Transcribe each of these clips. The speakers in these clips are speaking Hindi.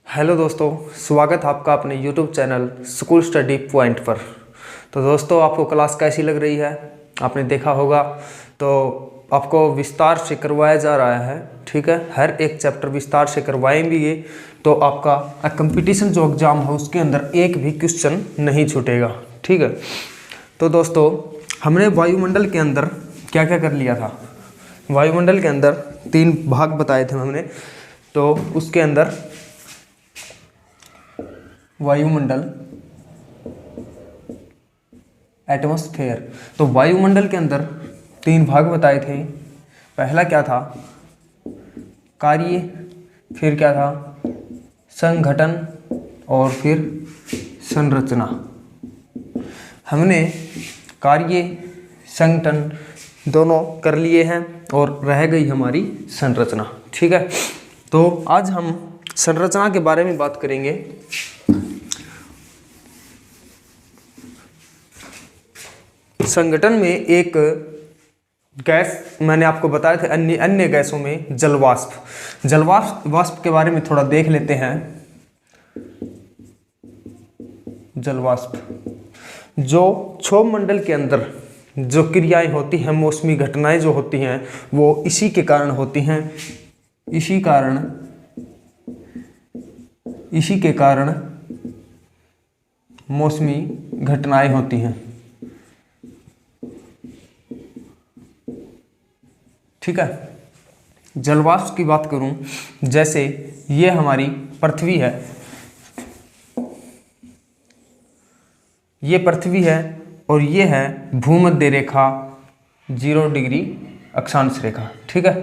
हेलो दोस्तों, स्वागत है आपका अपने YouTube channel school study point पर। तो दोस्तों, आपको क्लास कैसी लग रही है? आपने देखा होगा तो आपको विस्तार से करवाया जा रहा है। ठीक है, हर एक चैप्टर विस्तार से करवाएंगे तो आपका कंपटीशन जो एग्ज़ाम है उसके अंदर एक भी क्वेश्चन नहीं छूटेगा। ठीक है, तो दोस्तों हमने वायुमंडल के अंदर क्या क्या कर लिया था। वायुमंडल के अंदर 3 भाग बताए थे हमने। तो उसके अंदर वायुमंडल, एटमॉस्फेयर, तो वायुमंडल के अंदर 3 भाग बताए थे। पहला क्या था? कार्य, फिर क्या था? संघटन, और फिर संरचना। हमने कार्य संगठन दोनों कर लिए हैं और रह गई हमारी संरचना। ठीक है, तो आज हम संरचना के बारे में बात करेंगे। संगठन में एक गैस मैंने आपको बताया था, अन्य गैसों में जलवाष्प के बारे में थोड़ा देख लेते हैं। जलवाष्प जो क्षोभ मंडल के अंदर जो क्रियाएं होती हैं, मौसमी घटनाएं जो होती हैं, वो इसी के कारण होती हैं। इसी के कारण मौसमी घटनाएं होती हैं। ठीक है, जलवाष्प की बात करूं, जैसे ये हमारी पृथ्वी है, ये पृथ्वी है और ये है भूमध्य रेखा 0 डिग्री अक्षांश रेखा। ठीक है,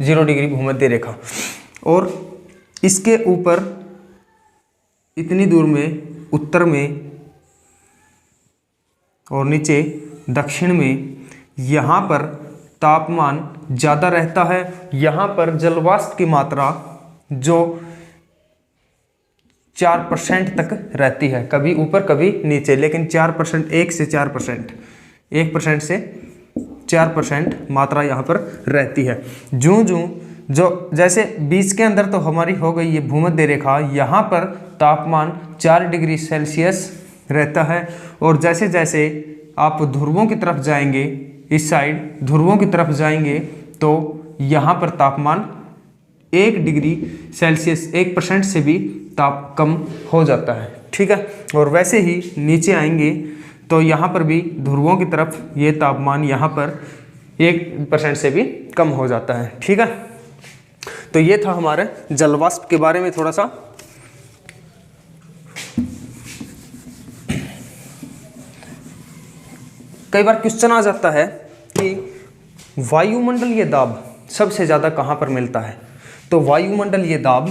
0 डिग्री भूमध्य रेखा, और इसके ऊपर इतनी दूर में उत्तर में और नीचे दक्षिण में यहाँ पर तापमान ज़्यादा रहता है। यहाँ पर जलवाष्प की मात्रा जो 4% तक रहती है, कभी ऊपर कभी नीचे, लेकिन 4%, 1 से 4%, 1% से 4% मात्रा यहाँ पर रहती है। जो जैसे बीच के अंदर तो हमारी हो गई ये भूमध्य रेखा, यहाँ पर तापमान 4 डिग्री सेल्सियस रहता है, और जैसे जैसे आप ध्रुवों की तरफ जाएंगे, इस साइड ध्रुवों की तरफ जाएंगे, तो यहाँ पर तापमान 1 डिग्री सेल्सियस, 1% से भी ताप कम हो जाता है। ठीक है, और वैसे ही नीचे आएंगे तो यहाँ पर भी ध्रुवों की तरफ ये तापमान यहाँ पर 1% से भी कम हो जाता है। ठीक है, तो ये था हमारे जलवाष्प के बारे में थोड़ा सा। कई बार क्वेश्चन आ जाता है कि वायुमंडलीय दाब सबसे ज़्यादा कहाँ पर मिलता है। तो वायुमंडलीय दाब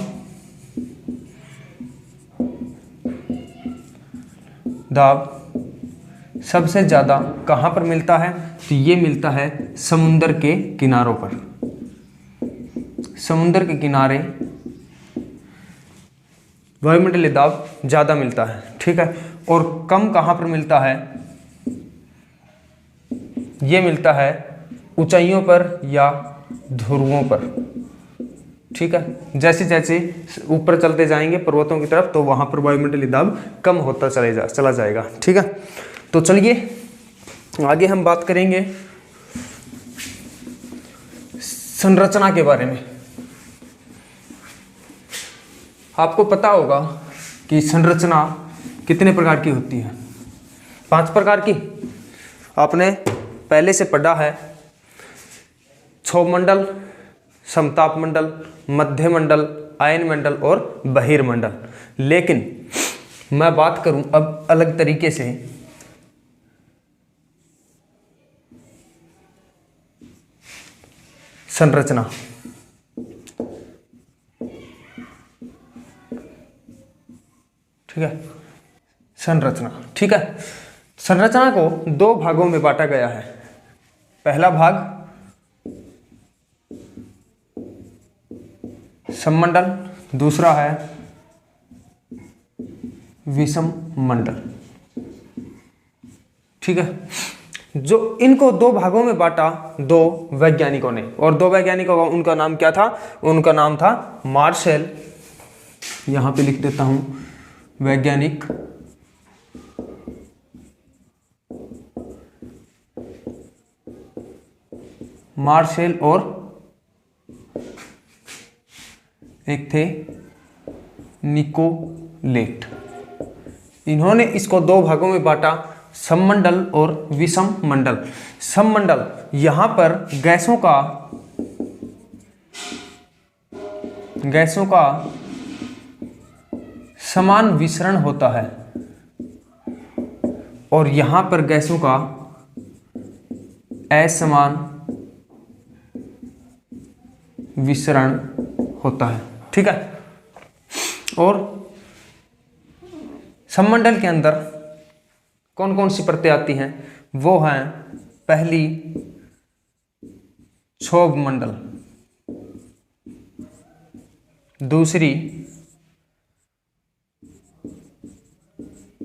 सबसे ज़्यादा कहाँ पर मिलता है? तो ये मिलता है समुद्र के किनारों पर। समुद्र के किनारे वायुमंडलीय दाब ज़्यादा मिलता है। ठीक है, और कम कहाँ पर मिलता है? ये मिलता है ऊंचाइयों पर या ध्रुवों पर। ठीक है, जैसे जैसे ऊपर चलते जाएंगे पर्वतों की तरफ, तो वहां पर वायुमंडलीय दाब कम होता चला जाएगा। ठीक है, तो चलिए आगे हम बात करेंगे संरचना के बारे में। आपको पता होगा कि संरचना कितने प्रकार की होती है? 5 प्रकार की। आपने पहले से पढ़ा है, क्षोभ मंडल, समताप मंडल, मध्य मंडल, आयन मंडल और बहिर्मंडल। लेकिन मैं बात करूं अब अलग तरीके से, संरचना। ठीक है, संरचना। ठीक है, संरचना को 2 भागों में बांटा गया है। पहला भाग सममंडल, दूसरा है विषम मंडल। ठीक है, जो इनको 2 भागों में बांटा 2 वैज्ञानिकों ने, और 2 वैज्ञानिकों का उनका नाम क्या था? उनका नाम था मार्शल यहाँ पे लिख देता हूँ वैज्ञानिक मार्शल और एक थे निकोलेट। इन्होंने इसको दो भागों में बांटा, सममंडल और विषम मंडल। सममंडल यहाँ पर गैसों का समान विसरण होता है और यहाँ पर गैसों का असमान विसरण होता है। ठीक है। और सममंडल के अंदर कौन कौन सी परतें आती हैं? वो हैं पहली क्षोभ मंडल, दूसरी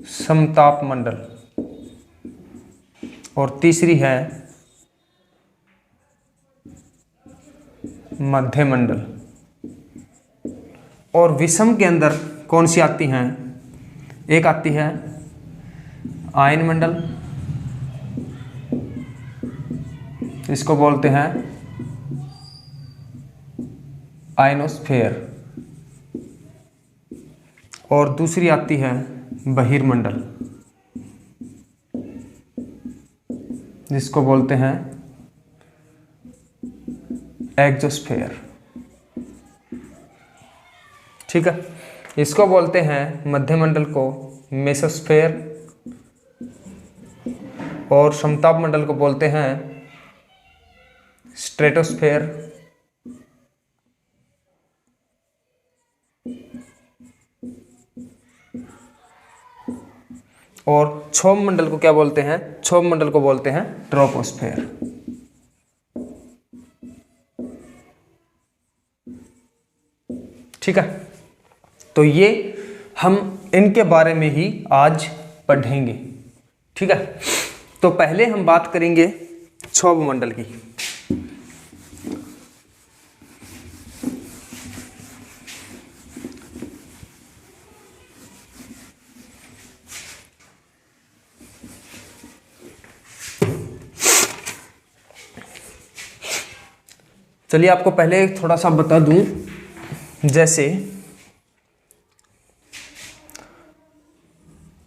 समताप मंडल और तीसरी है मध्य मंडल। और विषम के अंदर कौन सी आती हैं? एक आती है आयन मंडल, इसको बोलते हैं आयनोस्फेयर, और दूसरी आती है बहिर्मंडल, जिसको बोलते हैं एक्सोस्फेयर। ठीक है। इसको बोलते हैं मध्यमंडल को मेसोस्फेयर और समताप मंडल को बोलते हैं स्ट्रेटोस्फेयर और क्षोभ मंडल को क्या बोलते हैं? क्षोभ मंडल को बोलते हैं ट्रोपोस्फेयर। ठीक है। तो ये हम इनके बारे में ही आज पढ़ेंगे। ठीक है। तो पहले हम बात करेंगे क्षोभ मंडल की। चलिए आपको पहले थोड़ा सा बता दूं, जैसे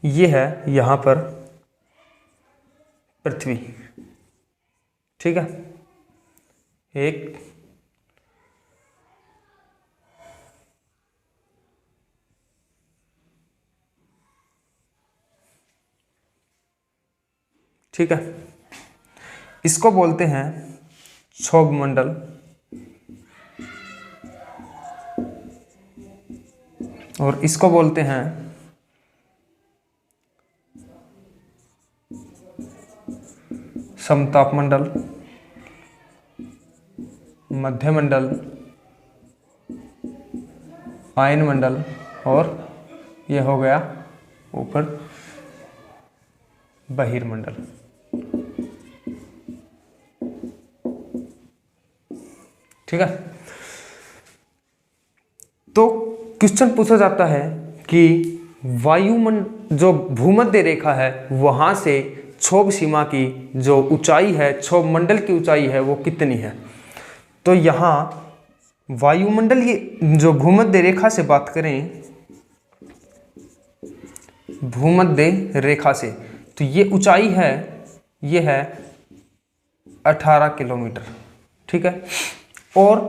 ये है यहाँ पर पृथ्वी। ठीक है। एक ठीक है, इसको बोलते हैं क्षोभ मंडल और इसको बोलते हैं समताप मंडल, मध्य मंडल, आयन मंडल और ये हो गया ऊपर बहिर्मंडल। ठीक है। तो क्वेश्चन पूछा जाता है कि वायुमंडल जो भूमध्य रेखा है वहां से क्षोभ सीमा की जो ऊंचाई है, क्षोभ मंडल की ऊंचाई है, वो कितनी है? तो यहाँ वायुमंडल ये जो भूमध्य रेखा से बात करें, भूमध्य रेखा से, तो ये ऊंचाई है, ये है 18 किलोमीटर। ठीक है। और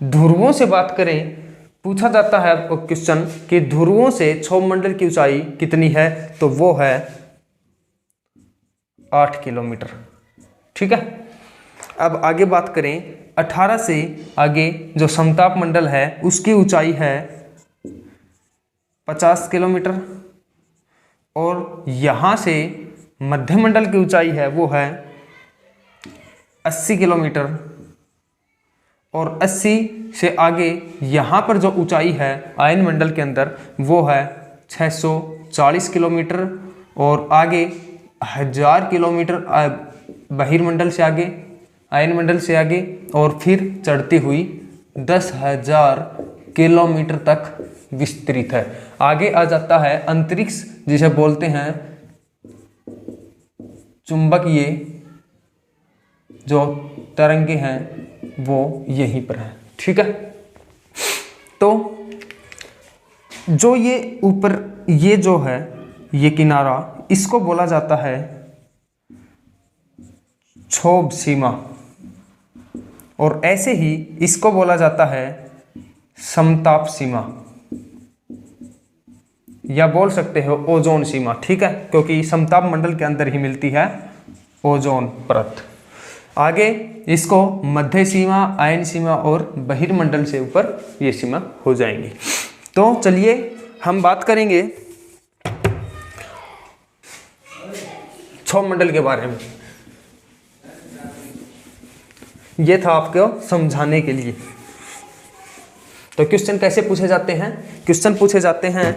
ध्रुवों से बात करें, पूछा जाता है आपको क्वेश्चन कि ध्रुवों से क्षोभ मंडल की ऊंचाई कितनी है? तो वो है 8 किलोमीटर। ठीक है। अब आगे बात करें, 18 से आगे जो समताप मंडल है उसकी ऊंचाई है 50 किलोमीटर और यहाँ से मध्य मंडल की ऊंचाई है वो है 80 किलोमीटर और 80 से आगे यहाँ पर जो ऊंचाई है आयन मंडल के अंदर वो है 640 किलोमीटर और आगे 1000 किलोमीटर बहिर्मंडल से आगे, आयन मंडल से आगे और फिर चढ़ती हुई 10,000 किलोमीटर तक विस्तृत है। आगे आ जाता है अंतरिक्ष, जिसे बोलते हैं चुंबकीय जो तरंगे हैं वो यहीं पर है। ठीक है, तो जो ये ऊपर ये जो है ये किनारा, इसको बोला जाता है क्षोभ सीमा, और ऐसे ही इसको बोला जाता है समताप सीमा, या बोल सकते हो ओजोन सीमा। ठीक है, क्योंकि समताप मंडल के अंदर ही मिलती है ओजोन परत। आगे इसको मध्य सीमा, आयन सीमा और बहिर्मंडल से ऊपर ये सीमा हो जाएंगी। तो चलिए हम बात करेंगे क्षोभ मंडल के बारे में। ये था आपको समझाने के लिए। तो क्वेश्चन कैसे पूछे जाते हैं? क्वेश्चन पूछे जाते हैं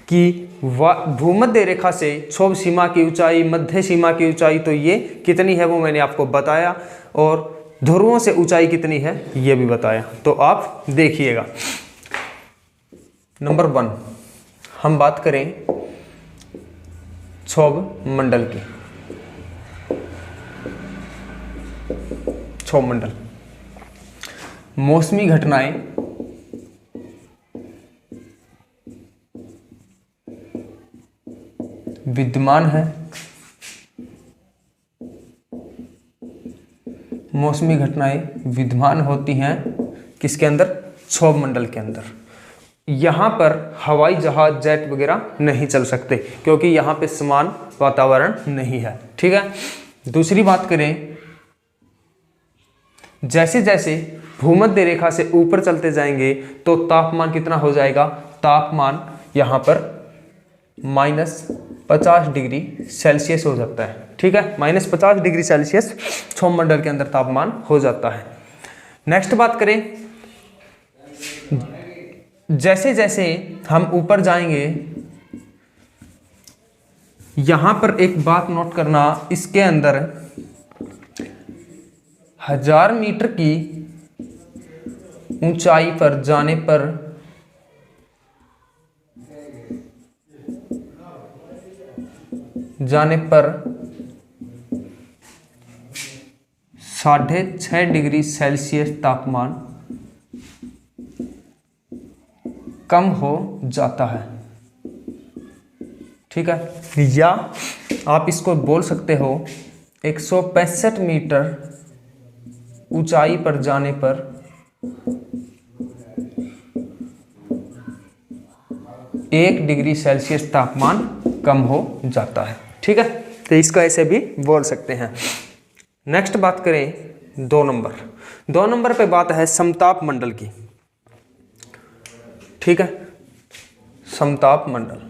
कि भूमध्य रेखा से क्षोभ सीमा की ऊंचाई, मध्य सीमा की ऊंचाई तो ये कितनी है वो मैंने आपको बताया, और ध्रुवों से ऊंचाई कितनी है ये भी बताया। तो आप देखिएगा। नंबर 1 हम बात करें क्षोभ मंडल की। क्षोभ मंडल मौसमी घटनाएं विद्यमान है। मौसमी घटनाएं विद्यमान होती हैं किसके अंदर? क्षोभ मंडल के अंदर। यहाँ पर हवाई जहाज, जेट वगैरह नहीं चल सकते, क्योंकि यहाँ पे समान वातावरण नहीं है। ठीक है, दूसरी बात करें, जैसे जैसे भूमध्य रेखा से ऊपर चलते जाएंगे तो तापमान कितना हो जाएगा? तापमान यहाँ पर -50 डिग्री सेल्सियस हो जाता है। ठीक है, -50 डिग्री सेल्सियस क्षोभ मंडल के अंदर तापमान हो जाता है। नेक्स्ट बात करें, जैसे जैसे हम ऊपर जाएंगे, यहां पर एक बात नोट करना, इसके अंदर 1000 मीटर की ऊंचाई पर जाने पर -6.5 डिग्री सेल्सियस तापमान कम हो जाता है। ठीक है, या आप इसको बोल सकते हो 165 मीटर ऊंचाई पर जाने पर 1 डिग्री सेल्सियस तापमान कम हो जाता है। ठीक है, तो इसको ऐसे भी बोल सकते हैं। नेक्स्ट बात करें 2 नंबर। 2 नंबर पे बात है समताप मंडल की। ठीक है, समताप मंडल।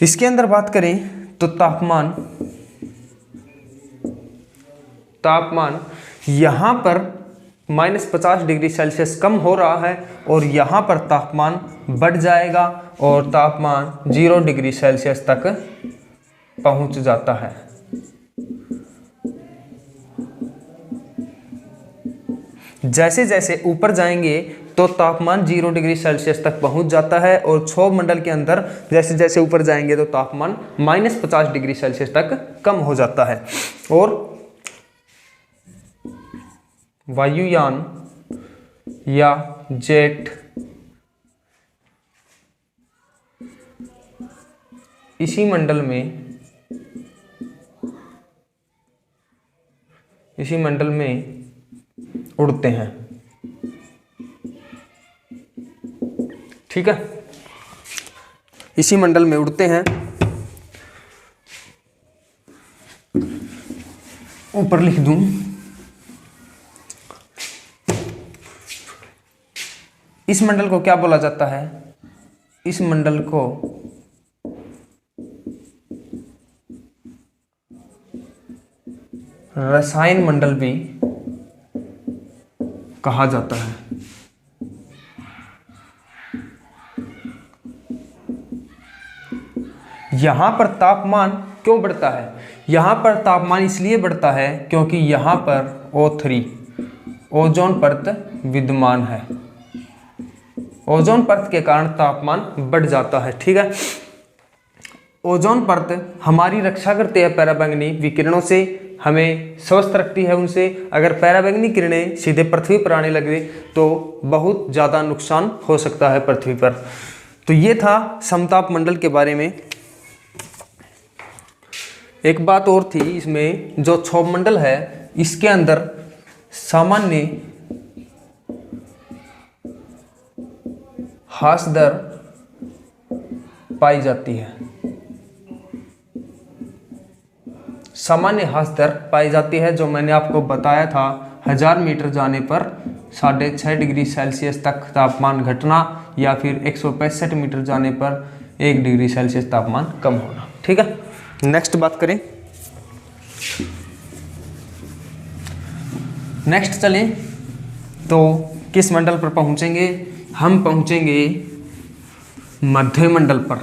इसके अंदर बात करें तो तापमान यहां पर -50 डिग्री सेल्सियस कम हो रहा है, और यहाँ पर तापमान बढ़ जाएगा और तापमान 0 डिग्री सेल्सियस तक पहुँच जाता है। जैसे जैसे ऊपर जाएंगे तो तापमान 0 डिग्री सेल्सियस तक पहुँच जाता है, और क्षोभ मंडल के अंदर जैसे जैसे ऊपर जाएंगे तो तापमान -50 डिग्री सेल्सियस तक कम हो जाता है। और वायुयान या जेट इसी मंडल में उड़ते हैं। ठीक है, इसी मंडल में उड़ते हैं। ऊपर लिख दूं, इस मंडल को क्या बोला जाता है? इस मंडल को रसायन मंडल भी कहा जाता है। यहां पर तापमान क्यों बढ़ता है? यहाँ पर तापमान इसलिए बढ़ता है क्योंकि यहाँ पर O3 ओजोन परत विद्यमान है। ओजोन परत के कारण तापमान बढ़ जाता है। ठीक है, ओजोन परत हमारी रक्षा करती है पराबैंगनी विकिरणों से, हमें स्वस्थ रखती है उनसे। अगर पराबैंगनी किरणें सीधे पृथ्वी पर आने लगे तो बहुत ज़्यादा नुकसान हो सकता है पृथ्वी पर। तो ये था समताप मंडल के बारे में। एक बात और थी इसमें, जो क्षोभ मंडल है इसके अंदर सामान्य ह्रास दर पाई जाती है। सामान्य ह्रास दर पाई जाती है, जो मैंने आपको बताया था 1000 मीटर जाने पर 6.5 डिग्री सेल्सियस तक तापमान घटना, या फिर 165 मीटर जाने पर 1 डिग्री सेल्सियस तापमान कम होना। ठीक है, नेक्स्ट बात करें। नेक्स्ट चलें तो किस मंडल पर पहुंचेंगे? हम पहुंचेंगे मध्य मंडल पर।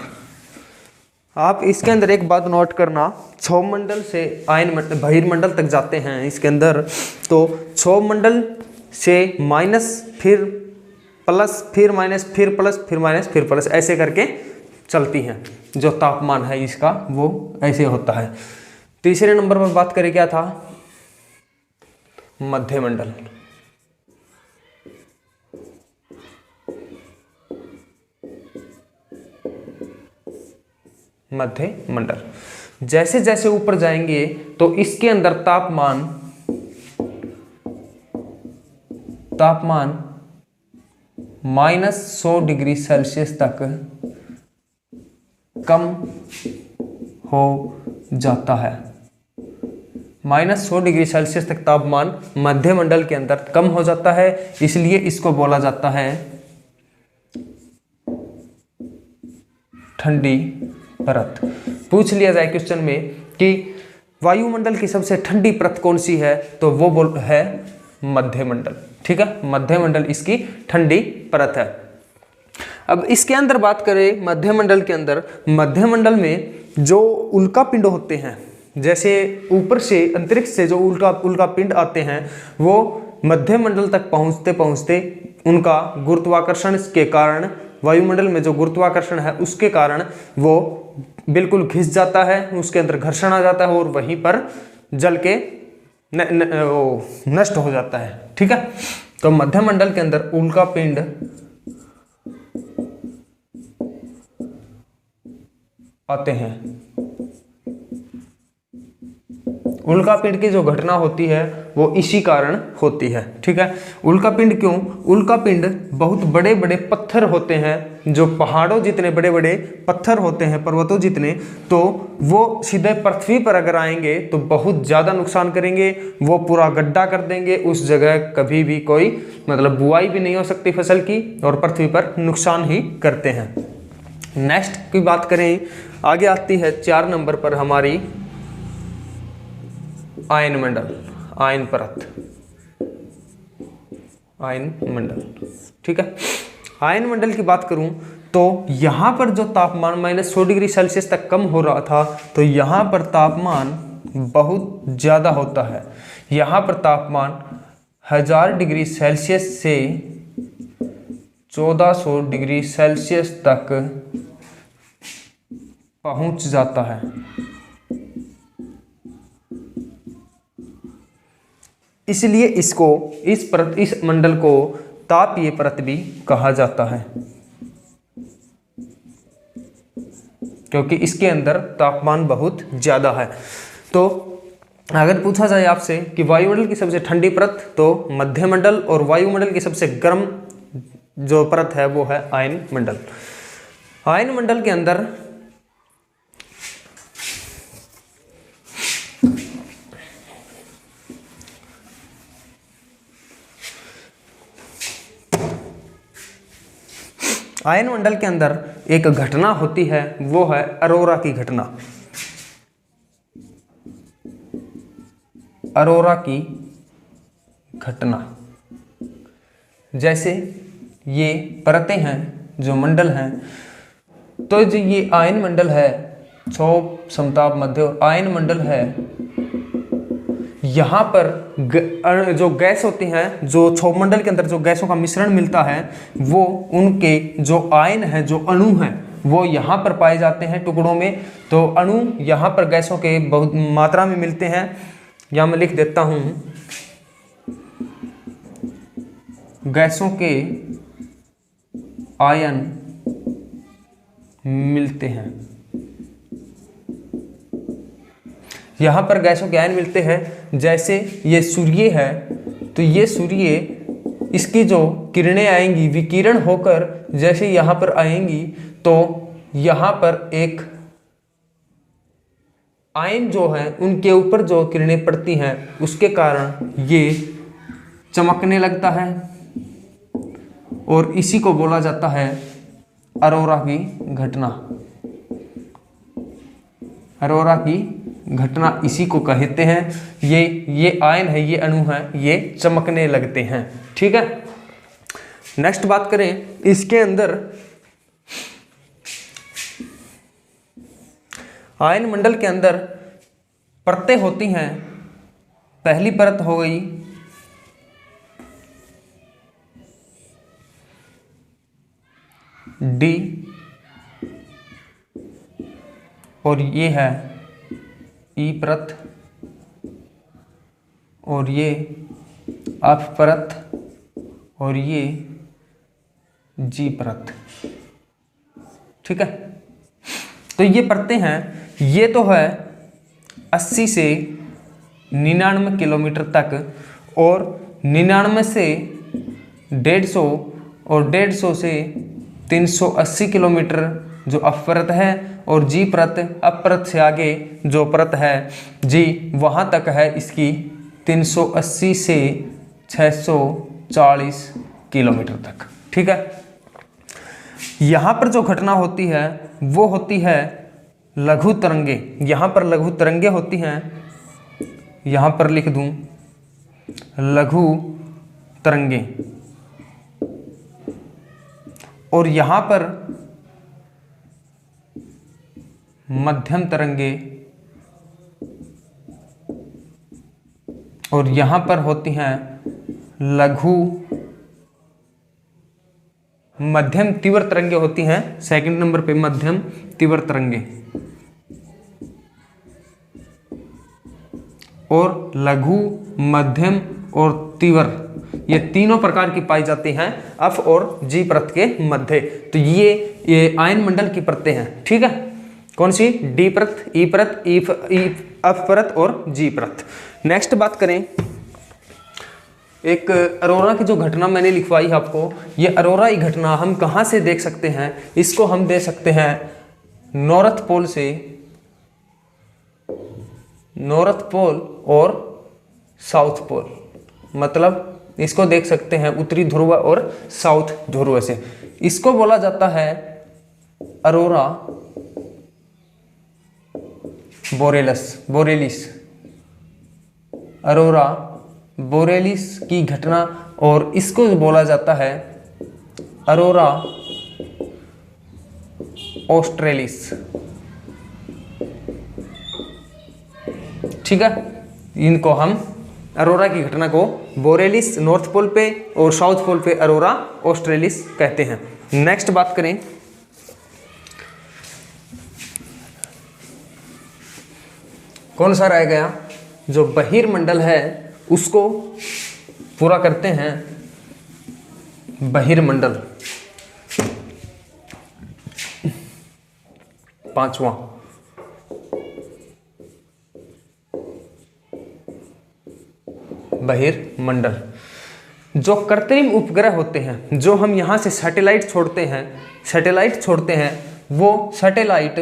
आप इसके अंदर एक बात नोट करना, क्षोभ मंडल से आयन बहिर्मंडल तक जाते हैं इसके अंदर, तो क्षोभ मंडल से माइनस, फिर प्लस, फिर माइनस, फिर प्लस, फिर माइनस, फिर प्लस, ऐसे करके चलती हैं। जो तापमान है इसका वो ऐसे होता है। तीसरे नंबर पर बात करें, क्या था? मध्य मंडल। मध्य मंडल जैसे जैसे ऊपर जाएंगे तो इसके अंदर तापमान -100 डिग्री सेल्सियस तक कम हो जाता है। -100 डिग्री सेल्सियस तक तापमान मध्य मंडल के अंदर कम हो जाता है, इसलिए इसको बोला जाता है ठंडी परत। पूछ लिया जाए क्वेश्चन में कि वायुमंडल की सबसे ठंडी परत कौन सी है, तो वो है मध्य मंडल। ठीक है, मध्य मंडल इसकी ठंडी परत है। अब इसके अंदर बात करें, मध्य मंडल के अंदर, मध्य मंडल में जो उल्का पिंड होते हैं, जैसे ऊपर से अंतरिक्ष से जो उल्का पिंड आते हैं, वो मध्य मंडल तक पहुंचते पहुंचते उनका गुरुत्वाकर्षण के कारण, वायुमंडल में जो गुरुत्वाकर्षण है उसके कारण वो बिल्कुल घिस जाता है, उसके अंदर घर्षण आ जाता है और वहीं पर जल के नष्ट हो जाता है। ठीक है, तो मध्य मंडल के अंदर उल्का पिंड आते हैं। उल्का पिंड की जो घटना होती है वो इसी कारण होती है। ठीक है, उल्का पिंड क्यों? उल्का पिंड बहुत बड़े बड़े पत्थर होते हैं, जो पहाड़ों जितने बड़े बड़े पत्थर होते हैं, पर्वतों जितने, तो वो सीधे पृथ्वी पर अगर आएंगे तो बहुत ज़्यादा नुकसान करेंगे। वो पूरा गड्ढा कर देंगे, उस जगह कभी भी कोई मतलब बुआई भी नहीं हो सकती फसल की, और पृथ्वी पर नुकसान ही करते हैं। नेक्स्ट की बात करें, आगे आती है 4 नंबर पर हमारी आयन मंडल, आयन परत, आयन मंडल। ठीक है, आयन मंडल की बात करूं तो यहां पर जो तापमान -100 डिग्री सेल्सियस तक कम हो रहा था, तो यहां पर तापमान बहुत ज़्यादा होता है। यहां पर तापमान 1000 डिग्री सेल्सियस से 1400 डिग्री सेल्सियस तक पहुंच जाता है। इसलिए इसको, इस मंडल को तापीय परत भी कहा जाता है, क्योंकि इसके अंदर तापमान बहुत ज़्यादा है। तो अगर पूछा जाए आपसे कि वायुमंडल की सबसे ठंडी परत, तो मध्य मंडल, और वायुमंडल की सबसे गर्म जो परत है वो है आयन मंडल। आयन मंडल के अंदर आयन मंडल के अंदर एक घटना होती है, वो है अरोरा की घटना। अरोरा की घटना, जैसे ये परतें हैं, जो मंडल हैं, तो जो ये आयन मंडल है क्षोभ समताप मध्य और आयन मंडल है, यहाँ पर जो गैस होती हैं, जो क्षोभ मंडल के अंदर जो गैसों का मिश्रण मिलता है, वो उनके जो आयन है, जो अणु हैं, वो यहाँ पर पाए जाते हैं टुकड़ों में। तो अणु यहाँ पर गैसों के बहुत मात्रा में मिलते हैं। यहाँ मैं लिख देता हूँ, गैसों के आयन मिलते हैं। यहाँ पर गैसों के आयन मिलते हैं। जैसे ये सूर्य है, तो ये सूर्य, इसकी जो किरणें आएंगी, विकिरण होकर जैसे यहाँ पर आएंगी, तो यहाँ पर एक आयन जो है, उनके ऊपर जो किरणें पड़ती हैं, उसके कारण ये चमकने लगता है और इसी को बोला जाता है अरोरा की घटना। अरोरा की घटना इसी को कहते हैं। ये आयन है, ये अणु है, ये चमकने लगते हैं। ठीक है, नेक्स्ट बात करें, इसके अंदर आयन मंडल के अंदर परतें होती हैं। पहली परत हो गई डी, और ये है ई परत, और ये एफ परत, और ये जी परत। ठीक है, तो ये परतें हैं। ये तो है 80 से 99 किलोमीटर तक, और 99 से 150 और 150 से 380 किलोमीटर जो अपरत है, और जी परत, अपरत से आगे जो परत है जी, वहाँ तक है इसकी 380 से 640 किलोमीटर तक। ठीक है, यहाँ पर जो घटना होती है वो होती है लघु तरंगे। यहाँ पर लघु तरंगे होती हैं, यहाँ पर लिख दूँ लघु तरंगे, और यहाँ पर मध्यम तरंगे, और यहाँ पर होती हैं लघु मध्यम तीव्र तरंगे होती हैं। सेकंड नंबर पे मध्यम तीव्र तरंगे, और लघु मध्यम और तीव्र, ये तीनों प्रकार की पाई जाती हैं एफ और जी परत के मध्य। तो ये आयन मंडल की परतें हैं। ठीक है, कौन सी? डी परत, ई परत, एफ परत और जी परत। नेक्स्ट बात करें, एक अरोरा की जो घटना मैंने लिखवाई है आपको, ये अरोरा की घटना हम कहाँ से देख सकते हैं? इसको हम दे सकते हैं नॉर्थ पोल से, नॉर्थ पोल और साउथ पोल, मतलब इसको देख सकते हैं उत्तरी ध्रुव और साउथ ध्रुव से। इसको बोला जाता है अरोरा बोरेलिस, अरोरा बोरेलिस की घटना, और इसको बोला जाता है अरोरा ऑस्ट्रेलिस। ठीक है, इनको हम अरोरा की घटना को बोरेलिस नॉर्थ पोल पे और साउथ पोल पे अरोरा ऑस्ट्रेलिस कहते हैं। नेक्स्ट बात करें, कौन सा रह गया? जो बहिर्मंडल है उसको पूरा करते हैं। बहिर्मंडल पांचवा, बहिर्मंडल जो कृत्रिम उपग्रह होते हैं, जो हम यहाँ से सैटेलाइट छोड़ते हैं, वो सैटेलाइट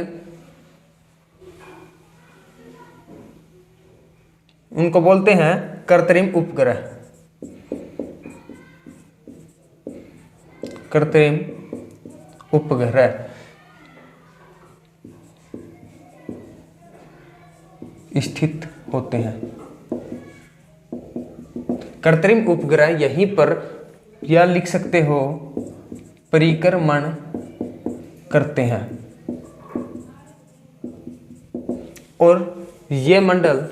उनको बोलते हैं कृत्रिम उपग्रह। कृत्रिम उपग्रह स्थित होते हैं। कृत्रिम उपग्रह यहीं पर, या लिख सकते हो परिक्रमण करते हैं। और ये मंडल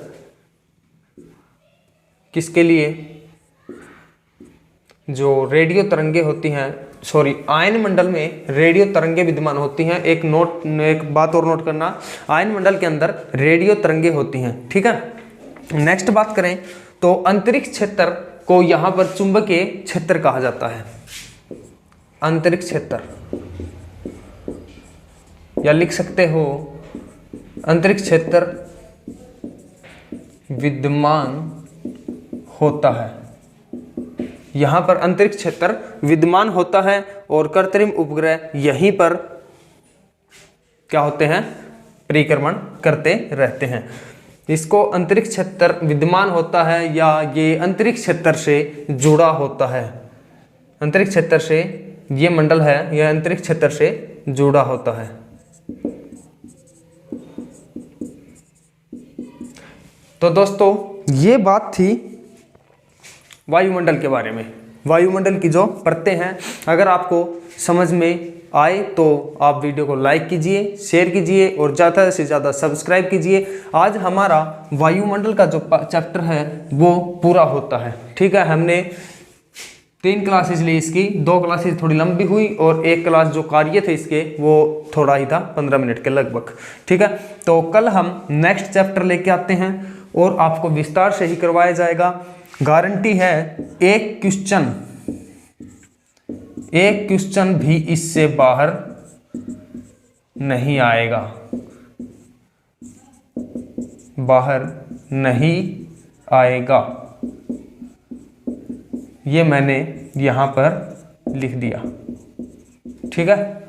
किसके लिए, जो रेडियो तरंगे होती हैं, सॉरी आयन मंडल में रेडियो तरंगे विद्यमान होती हैं। एक बात और नोट करना, आयन मंडल के अंदर रेडियो तरंगे होती हैं, ठीक है। नेक्स्ट बात करें तो अंतरिक्ष क्षेत्र को यहां पर चुंबकीय क्षेत्र कहा जाता है। अंतरिक्ष क्षेत्र, या लिख सकते हो अंतरिक्ष क्षेत्र विद्यमान होता है। यहां पर अंतरिक्ष क्षेत्र विद्यमान होता है और कृत्रिम उपग्रह यहीं पर क्या होते हैं, परिक्रमण करते रहते हैं। इसको अंतरिक्ष क्षेत्र विद्यमान होता है या ये अंतरिक्ष क्षेत्र से जुड़ा होता है। अंतरिक्ष क्षेत्र से ये मंडल है, यह अंतरिक्ष क्षेत्र से जुड़ा होता है। तो दोस्तों ये बात थी वायुमंडल के बारे में। वायुमंडल की जो परतें हैं, अगर आपको समझ में आए तो आप वीडियो को लाइक कीजिए, शेयर कीजिए और ज़्यादा से ज़्यादा सब्सक्राइब कीजिए। आज हमारा वायुमंडल का जो चैप्टर है वो पूरा होता है, ठीक है। हमने 3 क्लासेज ली इसकी, 2 क्लासेज थोड़ी लंबी हुई और 1 क्लास जो कार्य थे इसके वो थोड़ा ही था, 15 मिनट के लगभग, ठीक है। तो कल हम नेक्स्ट चैप्टर लेके आते हैं और आपको विस्तार से ही करवाया जाएगा। गारंटी है एक क्वेश्चन भी इससे बाहर नहीं आएगा, बाहर नहीं आएगा। ये मैंने यहाँ पर लिख दिया, ठीक है।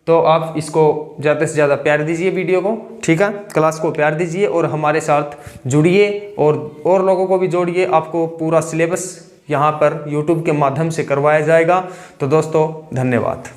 तो आप इसको ज़्यादा से ज़्यादा प्यार दीजिए वीडियो को, ठीक है। क्लास को प्यार दीजिए और हमारे साथ जुड़िए और लोगों को भी जोड़िए। आपको पूरा सिलेबस यहाँ पर YouTube के माध्यम से करवाया जाएगा। तो दोस्तों धन्यवाद।